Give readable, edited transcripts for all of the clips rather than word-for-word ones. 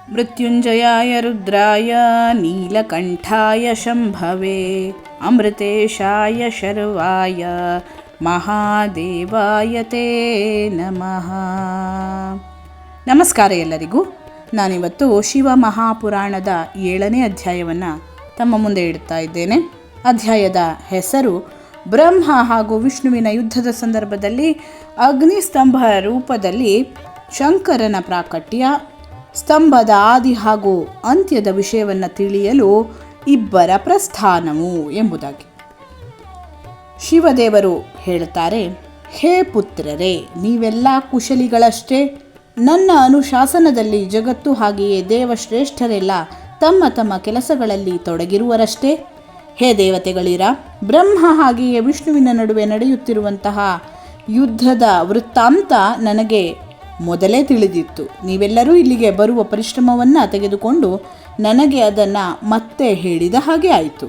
ಮೃತ್ಯುಂಜಯಾಯ ರುದ್ರಾಯ ನೀಲಕಂಠಾಯ ಶಂಭವೇ ಅಮೃತೇಶಾಯ ಶರ್ವಾಯ ಮಹಾದೇವಾಯ ತೇ ನಮಃ. ನಮಸ್ಕಾರ ಎಲ್ಲರಿಗೂ. ನಾನಿವತ್ತು ಶಿವ ಮಹಾಪುರಾಣದ 7ನೇ ಅಧ್ಯಾಯವನ್ನು ತಮ್ಮ ಮುಂದೆ ಇಡ್ತಾ ಇದ್ದೇನೆ. ಅಧ್ಯಾಯದ ಹೆಸರು ಬ್ರಹ್ಮ ಹಾಗೂ ವಿಷ್ಣುವಿನ ಯುದ್ಧದ ಸಂದರ್ಭದಲ್ಲಿ ಅಗ್ನಿಸ್ತಂಭ ರೂಪದಲ್ಲಿ ಶಂಕರನ ಪ್ರಾಕಟ್ಯ, ಸ್ತಂಭದ ಆದಿ ಹಾಗೂ ಅಂತ್ಯದ ವಿಷಯವನ್ನು ತಿಳಿಯಲು ಇಬ್ಬರ ಪ್ರಸ್ಥಾನವು ಎಂಬುದಾಗಿ. ಶಿವದೇವರು ಹೇಳುತ್ತಾರೆ, ಹೇ ಪುತ್ರರೇ, ನೀವೆಲ್ಲ ಕುಶಲಿಗಳಷ್ಟೇ. ನನ್ನ ಅನುಶಾಸನದಲ್ಲಿ ಜಗತ್ತು ಹಾಗೆಯೇ ದೇವಶ್ರೇಷ್ಠರೆಲ್ಲ ತಮ್ಮ ತಮ್ಮ ಕೆಲಸಗಳಲ್ಲಿ ತೊಡಗಿರುವರಷ್ಟೇ. ಹೇ ದೇವತೆಗಳಿರ, ಬ್ರಹ್ಮ ಹಾಗೆಯೇ ವಿಷ್ಣುವಿನ ನಡುವೆ ನಡೆಯುತ್ತಿರುವಂತಹ ಯುದ್ಧದ ವೃತ್ತಾಂತ ನನಗೆ ಮೊದಲೇ ತಿಳಿದಿತ್ತು. ನೀವೆಲ್ಲರೂ ಇಲ್ಲಿಗೆ ಬರುವ ಪರಿಶ್ರಮವನ್ನು ತೆಗೆದುಕೊಂಡು ನನಗೆ ಅದನ್ನು ಮತ್ತೆ ಹೇಳಿದ ಹಾಗೆ ಆಯಿತು.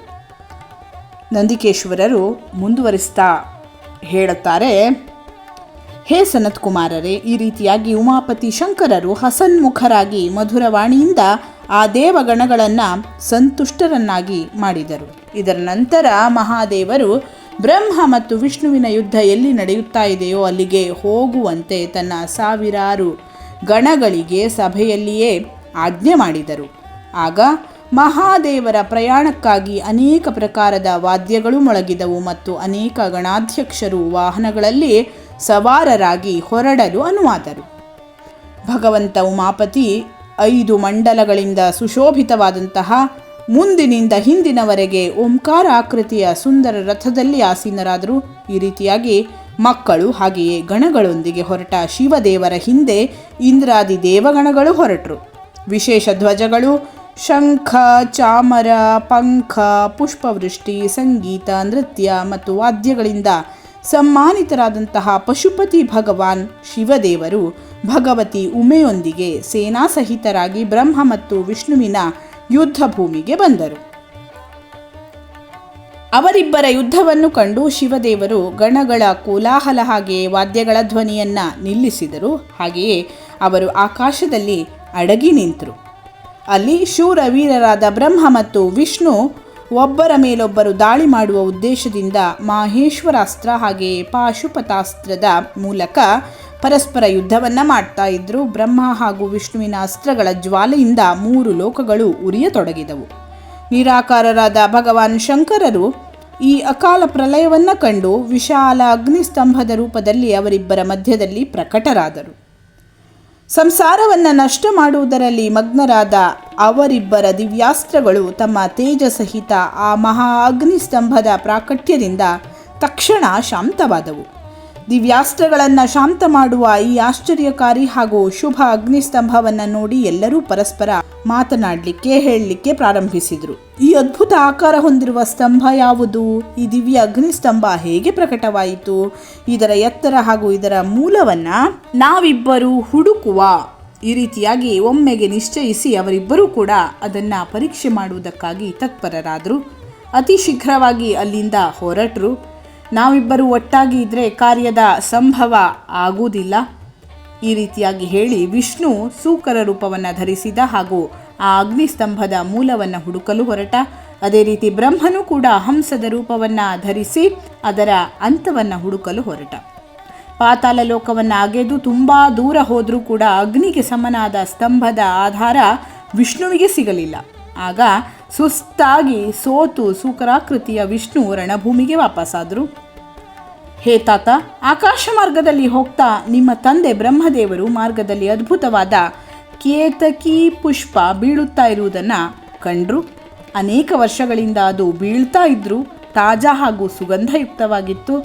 ನಂದಿಕೇಶ್ವರರು ಮುಂದುವರಿಸ್ತಾ ಹೇಳುತ್ತಾರೆ, ಹೇ ಸನತ್ ಕುಮಾರರೇ, ಈ ರೀತಿಯಾಗಿ ಉಮಾಪತಿ ಶಂಕರರು ಹಸನ್ಮುಖರಾಗಿ ಮಧುರವಾಣಿಯಿಂದ ಆ ದೇವಗಣಗಳನ್ನು ಸಂತುಷ್ಟರನ್ನಾಗಿ ಮಾಡಿದರು. ಇದರ ನಂತರ ಮಹಾದೇವರು ಬ್ರಹ್ಮ ಮತ್ತು ವಿಷ್ಣುವಿನ ಯುದ್ಧ ಎಲ್ಲಿ ನಡೆಯುತ್ತಾ ಇದೆಯೋ ಅಲ್ಲಿಗೆ ಹೋಗುವಂತೆ ತನ್ನ ಸಾವಿರಾರು ಗಣಗಳಿಗೆ ಸಭೆಯಲ್ಲಿಯೇ ಆಜ್ಞೆ ಮಾಡಿದರು. ಆಗ ಮಹಾದೇವರ ಪ್ರಯಾಣಕ್ಕಾಗಿ ಅನೇಕ ಪ್ರಕಾರದ ವಾದ್ಯಗಳು ಮೊಳಗಿದವು ಮತ್ತು ಅನೇಕ ಗಣಾಧ್ಯಕ್ಷರು ವಾಹನಗಳಲ್ಲಿ ಸವಾರರಾಗಿ ಹೊರಡಲು ಅನುವಾದರು. ಭಗವಂತ ಉಮಾಪತಿ 5 ಮಂಡಲಗಳಿಂದ ಸುಶೋಭಿತವಾದಂತಹ ಮುಂದಿನಿಂದ ಹಿಂದಿನವರೆಗೆ ಓಂಕಾರ ಆಕೃತಿಯ ಸುಂದರ ರಥದಲ್ಲಿ ಆಸೀನರಾದರು. ಈ ರೀತಿಯಾಗಿ ಮಕ್ಕಳು ಹಾಗೆಯೇ ಗಣಗಳೊಂದಿಗೆ ಹೊರಟ ಶಿವದೇವರ ಹಿಂದೆ ಇಂದ್ರಾದಿ ದೇವಗಣಗಳು ಹೊರಟರು. ವಿಶೇಷ ಧ್ವಜಗಳು, ಶಂಖ, ಚಾಮರ, ಪಂಖ, ಪುಷ್ಪವೃಷ್ಟಿ, ಸಂಗೀತ, ನೃತ್ಯ ಮತ್ತು ವಾದ್ಯಗಳಿಂದ ಸಮ್ಮಾನಿತರಾದಂತಹ ಪಶುಪತಿ ಭಗವಾನ್ ಶಿವದೇವರು ಭಗವತಿ ಉಮೆಯೊಂದಿಗೆ ಸೇನಾಸಹಿತರಾಗಿ ಬ್ರಹ್ಮ ಮತ್ತು ವಿಷ್ಣುವಿನ ಯುದ್ಧ ಭೂಮಿಗೆ ಬಂದರು. ಅವರಿಬ್ಬರ ಯುದ್ಧವನ್ನು ಕಂಡು ಶಿವದೇವರು ಗಣಗಳ ಕೋಲಾಹಲ ಹಾಗೆಯೇ ವಾದ್ಯಗಳ ಧ್ವನಿಯನ್ನು ನಿಲ್ಲಿಸಿದರು. ಹಾಗೆಯೇ ಅವರು ಆಕಾಶದಲ್ಲಿ ಅಡಗಿ ನಿಂತರು. ಅಲ್ಲಿ ಶೂರವೀರರಾದ ಬ್ರಹ್ಮ ಮತ್ತು ವಿಷ್ಣು ಒಬ್ಬರ ಮೇಲೊಬ್ಬರು ದಾಳಿ ಮಾಡುವ ಉದ್ದೇಶದಿಂದ ಮಾಹೇಶ್ವರಾಸ್ತ್ರ ಹಾಗೆಯೇ ಪಾಶುಪತಾಸ್ತ್ರದ ಮೂಲಕ ಪರಸ್ಪರ ಯುದ್ಧವನ್ನು ಮಾಡ್ತಾ ಇದ್ದರು. ಬ್ರಹ್ಮ ಹಾಗೂ ವಿಷ್ಣುವಿನ ಅಸ್ತ್ರಗಳ ಜ್ವಾಲೆಯಿಂದ 3 ಲೋಕಗಳು ಉರಿಯತೊಡಗಿದವು. ನಿರಾಕಾರರಾದ ಭಗವಾನ್ ಶಂಕರರು ಈ ಅಕಾಲ ಪ್ರಳಯವನ್ನು ಕಂಡು ವಿಶಾಲ ಅಗ್ನಿಸ್ತಂಭದ ರೂಪದಲ್ಲಿ ಅವರಿಬ್ಬರ ಮಧ್ಯದಲ್ಲಿ ಪ್ರಕಟರಾದರು. ಸಂಸಾರವನ್ನು ನಷ್ಟ ಮಾಡುವುದರಲ್ಲಿ ಮಗ್ನರಾದ ಅವರಿಬ್ಬರ ದಿವ್ಯಾಸ್ತ್ರಗಳು ತಮ್ಮ ತೇಜಸಹಿತ ಆ ಮಹಾ ಅಗ್ನಿಸ್ತಂಭದ ಪ್ರಾಕಟ್ಯದಿಂದ ತಕ್ಷಣ ಶಾಂತವಾದವು. ದಿವ್ಯಾಸ್ತ್ರಗಳನ್ನು ಶಾಂತ ಮಾಡುವ ಈ ಆಶ್ಚರ್ಯಕಾರಿ ಹಾಗೂ ಶುಭ ಅಗ್ನಿಸ್ತಂಭವನ್ನು ನೋಡಿ ಎಲ್ಲರೂ ಪರಸ್ಪರ ಮಾತನಾಡಲಿಕ್ಕೆ ಹೇಳಲಿಕ್ಕೆ ಪ್ರಾರಂಭಿಸಿದರು. ಈ ಅದ್ಭುತ ಆಕಾರ ಹೊಂದಿರುವ ಸ್ತಂಭ ಯಾವುದು? ಈ ದಿವ್ಯ ಅಗ್ನಿಸ್ತಂಭ ಹೇಗೆ ಪ್ರಕಟವಾಯಿತು? ಇದರ ಎತ್ತರ ಹಾಗೂ ಇದರ ಮೂಲವನ್ನು ನಾವಿಬ್ಬರು ಹುಡುಕುವ. ಈ ರೀತಿಯಾಗಿ ಒಮ್ಮೆಗೆ ನಿಶ್ಚಯಿಸಿ ಅವರಿಬ್ಬರೂ ಕೂಡ ಅದನ್ನು ಪರೀಕ್ಷೆ ಮಾಡುವುದಕ್ಕಾಗಿ ತತ್ಪರರಾದರು. ಅತಿ ಶೀಘ್ರವಾಗಿ ಅಲ್ಲಿಂದ ಹೊರಟರು. ನಾವಿಬ್ಬರು ಒಟ್ಟಾಗಿ ಇದ್ದರೆ ಕಾರ್ಯದ ಸಂಭವ ಆಗುವುದಿಲ್ಲ. ಈ ರೀತಿಯಾಗಿ ಹೇಳಿ ವಿಷ್ಣು ಸೂಕರ ರೂಪವನ್ನು ಧರಿಸಿದ ಹಾಗೂ ಆ ಅಗ್ನಿಸ್ತಂಭದ ಮೂಲವನ್ನು ಹುಡುಕಲು ಹೊರಟ. ಅದೇ ರೀತಿ ಬ್ರಹ್ಮನು ಕೂಡ ಹಂಸದ ರೂಪವನ್ನು ಧರಿಸಿ ಅದರ ಅಂತವನ್ನು ಹುಡುಕಲು ಹೊರಟ. ಪಾತಾಳ ಲೋಕವನ್ನು ಅಗೆದು ತುಂಬ ದೂರ ಹೋದರೂ ಕೂಡ ಅಗ್ನಿಗೆ ಸಮನಾದ ಸ್ತಂಭದ ಆಧಾರ ವಿಷ್ಣುವಿಗೆ ಸಿಗಲಿಲ್ಲ. ಆಗ ಸುಸ್ತಾಗಿ ಸೋತು ಸೂಕರಾಕೃತಿಯ ವಿಷ್ಣು ರಣಭೂಮಿಗೆ ವಾಪಸ್ಸಾದರು. ಹೇ ತಾತ, ಆಕಾಶ ಮಾರ್ಗದಲ್ಲಿ ಹೋಗ್ತಾ ನಿಮ್ಮ ತಂದೆ ಬ್ರಹ್ಮದೇವರು ಮಾರ್ಗದಲ್ಲಿ ಅದ್ಭುತವಾದ ಕೇತಕಿ ಪುಷ್ಪ ಬೀಳುತ್ತಾ ಇರುವುದನ್ನು ಕಂಡ್ರು. ಅನೇಕ ವರ್ಷಗಳಿಂದ ಅದು ಬೀಳ್ತಾ ಇದ್ದರೂ ತಾಜಾ ಹಾಗೂ ಸುಗಂಧಯುಕ್ತವಾಗಿತ್ತು.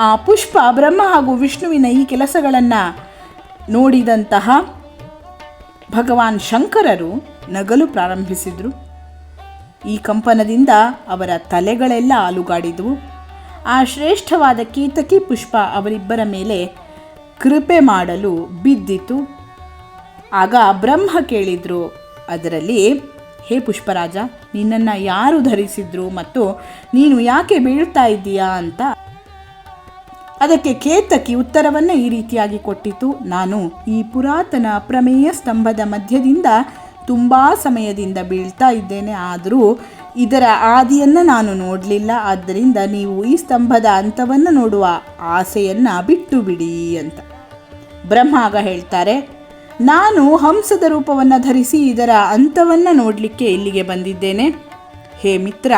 ಆ ಪುಷ್ಪ ಬ್ರಹ್ಮ ಹಾಗೂ ವಿಷ್ಣುವಿನ ಈ ಕೆಲಸಗಳನ್ನು ನೋಡಿದಂತಹ ಭಗವಾನ್ ಶಂಕರರು ನಗಲು ಪ್ರಾರಂಭಿಸಿದರು. ಈ ಕಂಪನದಿಂದ ಅವರ ತಲೆಗಳೆಲ್ಲ ಅಲುಗಾಡಿದವು. ಆ ಶ್ರೇಷ್ಠವಾದ ಕೇತಕಿ ಪುಷ್ಪ ಅವರಿಬ್ಬರ ಮೇಲೆ ಕೃಪೆ ಮಾಡಲು ಬಿದ್ದಿತು. ಆಗ ಬ್ರಹ್ಮ ಕೇಳಿದರು ಅದರಲ್ಲಿ, ಹೇ ಪುಷ್ಪರಾಜ, ನಿನ್ನನ್ನು ಯಾರು ಧರಿಸಿದ್ರು ಮತ್ತು ನೀನು ಯಾಕೆ ಬೀಳ್ತಾ ಇದ್ದೀಯಾ ಅಂತ. ಅದಕ್ಕೆ ಕೇತಕಿ ಉತ್ತರವನ್ನು ಈ ರೀತಿಯಾಗಿ ಕೊಟ್ಟಿತು, ನಾನು ಈ ಪುರಾತನ ಪ್ರಮೇಯ ಸ್ತಂಭದ ಮಧ್ಯದಿಂದ ತುಂಬ ಸಮಯದಿಂದ ಬೀಳ್ತಾ ಇದ್ದೇನೆ, ಆದರೂ ಇದರ ಆದಿಯನ್ನು ನಾನು ನೋಡಲಿಲ್ಲ. ಆದ್ದರಿಂದ ನೀವು ಈ ಸ್ತಂಭದ ಅಂತ್ಯವನ್ನು ನೋಡುವ ಆಸೆಯನ್ನು ಬಿಟ್ಟು ಬಿಡಿ ಅಂತ. ಬ್ರಹ್ಮ ಆಗ ಹೇಳ್ತಾರೆ, ನಾನು ಹಂಸದ ರೂಪವನ್ನು ಧರಿಸಿ ಇದರ ಅಂತ್ಯವನ್ನು ನೋಡಲಿಕ್ಕೆ ಇಲ್ಲಿಗೆ ಬಂದಿದ್ದೇನೆ. ಹೇ ಮಿತ್ರ,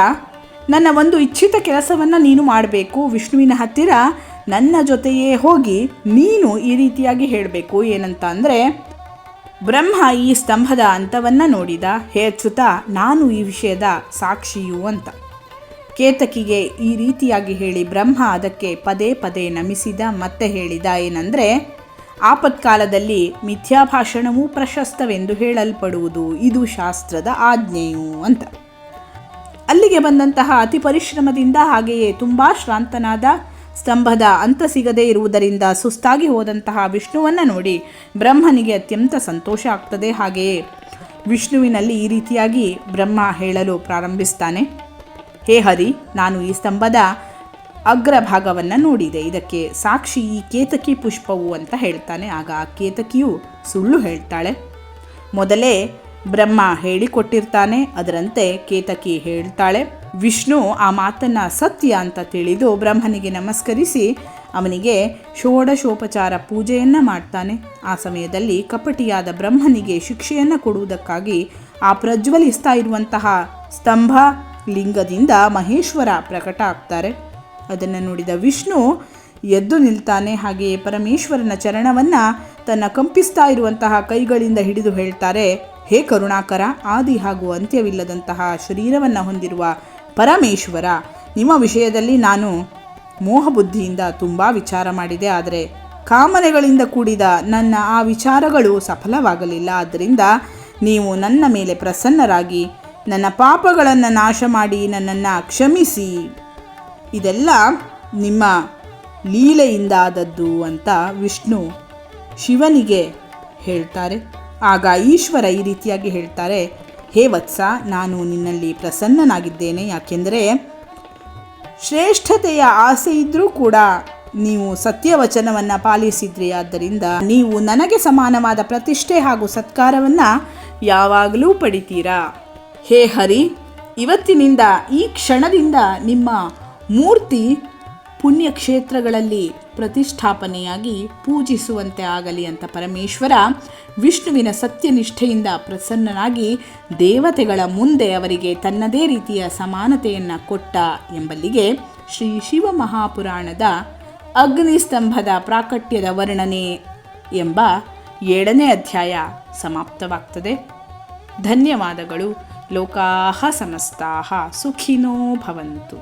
ನನ್ನ ಒಂದು ಇಚ್ಛಿತ ಕೆಲಸವನ್ನು ನೀನು ಮಾಡಬೇಕು. ವಿಷ್ಣುವಿನ ಹತ್ತಿರ ನನ್ನ ಜೊತೆಯೇ ಹೋಗಿ ನೀನು ಈ ರೀತಿಯಾಗಿ ಹೇಳಬೇಕು. ಏನಂತ ಅಂದರೆ, ಬ್ರಹ್ಮ ಈ ಸ್ತಂಭದ ಅಂತ್ಯವನ್ನು ನೋಡಿದ, ಹೇ ಅಚ್ಯುತ, ನಾನು ಈ ವಿಷಯದ ಸಾಕ್ಷಿಯು ಅಂತ. ಕೇತಕಿಗೆ ಈ ರೀತಿಯಾಗಿ ಹೇಳಿ ಬ್ರಹ್ಮ ಅದಕ್ಕೆ ಪದೇ ಪದೇ ನಮಿಸಿದ. ಮತ್ತೆ ಹೇಳಿದ ಏನಂದರೆ, ಆಪತ್ಕಾಲದಲ್ಲಿ ಮಿಥ್ಯಾಭಾಷಣವೂ ಪ್ರಶಸ್ತವೆಂದು ಹೇಳಲ್ಪಡುವುದು, ಇದು ಶಾಸ್ತ್ರದ ಆಜ್ಞೆಯು ಅಂತ. ಅಲ್ಲಿಗೆ ಬಂದಂತಹ ಅತಿ ಪರಿಶ್ರಮದಿಂದ ಹಾಗೆಯೇ ತುಂಬ ಶ್ರಾಂತನಾದ, ಸ್ತಂಭದ ಅಂತ ಸಿಗದೇ ಇರುವುದರಿಂದ ಸುಸ್ತಾಗಿ ಹೋದಂತಹ ವಿಷ್ಣುವನ್ನು ನೋಡಿ ಬ್ರಹ್ಮನಿಗೆ ಅತ್ಯಂತ ಸಂತೋಷ ಆಗ್ತದೆ. ಹಾಗೆಯೇ ವಿಷ್ಣುವಿನಲ್ಲಿ ಈ ರೀತಿಯಾಗಿ ಬ್ರಹ್ಮ ಹೇಳಲು ಪ್ರಾರಂಭಿಸ್ತಾನೆ, ಹೇ ಹರಿ, ನಾನು ಈ ಸ್ತಂಭದ ಅಗ್ರಭಾಗವನ್ನು ನೋಡಿದೆ, ಇದಕ್ಕೆ ಸಾಕ್ಷಿ ಈ ಕೇತಕಿ ಪುಷ್ಪವು ಅಂತ ಹೇಳ್ತಾನೆ. ಆಗ ಆ ಕೇತಕಿಯು ಸುಳ್ಳು ಹೇಳ್ತಾಳೆ. ಮೊದಲೇ ಬ್ರಹ್ಮ ಹೇಳಿಕೊಟ್ಟಿರ್ತಾನೆ, ಅದರಂತೆ ಕೇತಕಿ ಹೇಳ್ತಾಳೆ. ವಿಷ್ಣು ಆ ಮಾತನ್ನು ಸತ್ಯ ಅಂತ ತಿಳಿದು ಬ್ರಹ್ಮನಿಗೆ ನಮಸ್ಕರಿಸಿ ಅವನಿಗೆ ಷೋಡಶೋಪಚಾರ ಪೂಜೆಯನ್ನು ಮಾಡ್ತಾನೆ. ಆ ಸಮಯದಲ್ಲಿ ಕಪಟಿಯಾದ ಬ್ರಹ್ಮನಿಗೆ ಶಿಕ್ಷೆಯನ್ನು ಕೊಡುವುದಕ್ಕಾಗಿ ಆ ಪ್ರಜ್ವಲಿಸ್ತಾ ಇರುವಂತಹ ಸ್ತಂಭ ಲಿಂಗದಿಂದ ಮಹೇಶ್ವರ ಪ್ರಕಟ ಆಗ್ತಾರೆ. ಅದನ್ನು ನೋಡಿದ ವಿಷ್ಣು ಎದ್ದು ನಿಲ್ತಾನೆ. ಹಾಗೆಯೇ ಪರಮೇಶ್ವರನ ಚರಣವನ್ನು ತನ್ನ ಕಂಪಿಸ್ತಾ ಇರುವಂತಹ ಕೈಗಳಿಂದ ಹಿಡಿದು ಹೇಳ್ತಾರೆ, ಹೇ ಕರುಣಾಕರ, ಆದಿ ಹಾಗೂ ಅಂತ್ಯವಿಲ್ಲದಂತಹ ಶರೀರವನ್ನು ಹೊಂದಿರುವ ಪರಮೇಶ್ವರ, ನಿಮ್ಮ ವಿಷಯದಲ್ಲಿ ನಾನು ಮೋಹಬುದ್ಧಿಯಿಂದ ತುಂಬ ವಿಚಾರ ಮಾಡಿದೆ, ಆದರೆ ಕಾಮನೆಗಳಿಂದ ಕೂಡಿದ ನನ್ನ ಆ ವಿಚಾರಗಳು ಸಫಲವಾಗಲಿಲ್ಲ. ಆದ್ದರಿಂದ ನೀವು ನನ್ನ ಮೇಲೆ ಪ್ರಸನ್ನರಾಗಿ ನನ್ನ ಪಾಪಗಳನ್ನು ನಾಶ ಮಾಡಿ ನನ್ನನ್ನು ಕ್ಷಮಿಸಿ, ಇದೆಲ್ಲ ನಿಮ್ಮ ಲೀಲೆಯಿಂದಾದದ್ದು ಅಂತ ವಿಷ್ಣು ಶಿವನಿಗೆ ಹೇಳ್ತಾರೆ. ಆಗ ಈಶ್ವರ ಈ ರೀತಿಯಾಗಿ ಹೇಳ್ತಾರೆ, ಹೇ ವತ್ಸ, ನಾನು ನಿನ್ನಲ್ಲಿ ಪ್ರಸನ್ನನಾಗಿದ್ದೇನೆ. ಯಾಕೆಂದರೆ ಶ್ರೇಷ್ಠತೆಯ ಆಸೆ ಇದ್ದರೂ ಕೂಡ ನೀವು ಸತ್ಯವಚನವನ್ನು ಪಾಲಿಸಿದ್ರಿ. ಆದ್ದರಿಂದ ನೀವು ನನಗೆ ಸಮಾನವಾದ ಪ್ರತಿಷ್ಠೆ ಹಾಗೂ ಸತ್ಕಾರವನ್ನು ಯಾವಾಗಲೂ ಪಡಿತೀರಾ. ಹೇ ಹರಿ, ಇವತ್ತಿನಿಂದ ಈ ಕ್ಷಣದಿಂದ ನಿಮ್ಮ ಮೂರ್ತಿ ಪುಣ್ಯಕ್ಷೇತ್ರಗಳಲ್ಲಿ ಪ್ರತಿಷ್ಠಾಪನೆಯಾಗಿ ಪೂಜಿಸುವಂತೆ ಆಗಲಿ ಅಂತ ಪರಮೇಶ್ವರ ವಿಷ್ಣುವಿನ ಸತ್ಯನಿಷ್ಠೆಯಿಂದ ಪ್ರಸನ್ನನಾಗಿ ದೇವತೆಗಳ ಮುಂದೆ ಅವರಿಗೆ ತನ್ನದೇ ರೀತಿಯ ಸಮಾನತೆಯನ್ನು ಕೊಟ್ಟ ಎಂಬಲ್ಲಿಗೆ ಶ್ರೀ ಶಿವ ಮಹಾಪುರಾಣದ ಅಗ್ನಿಸ್ತಂಭದ ಪ್ರಾಕಟ್ಯದ ವರ್ಣನೆ ಎಂಬ 7ನೇ ಅಧ್ಯಾಯ ಸಮಾಪ್ತವಾಗ್ತದೆ. ಧನ್ಯವಾದಗಳು. ಲೋಕಾಃ ಸಮಸ್ತಾಃ ಸುಖಿನೋ ಭವಂತು.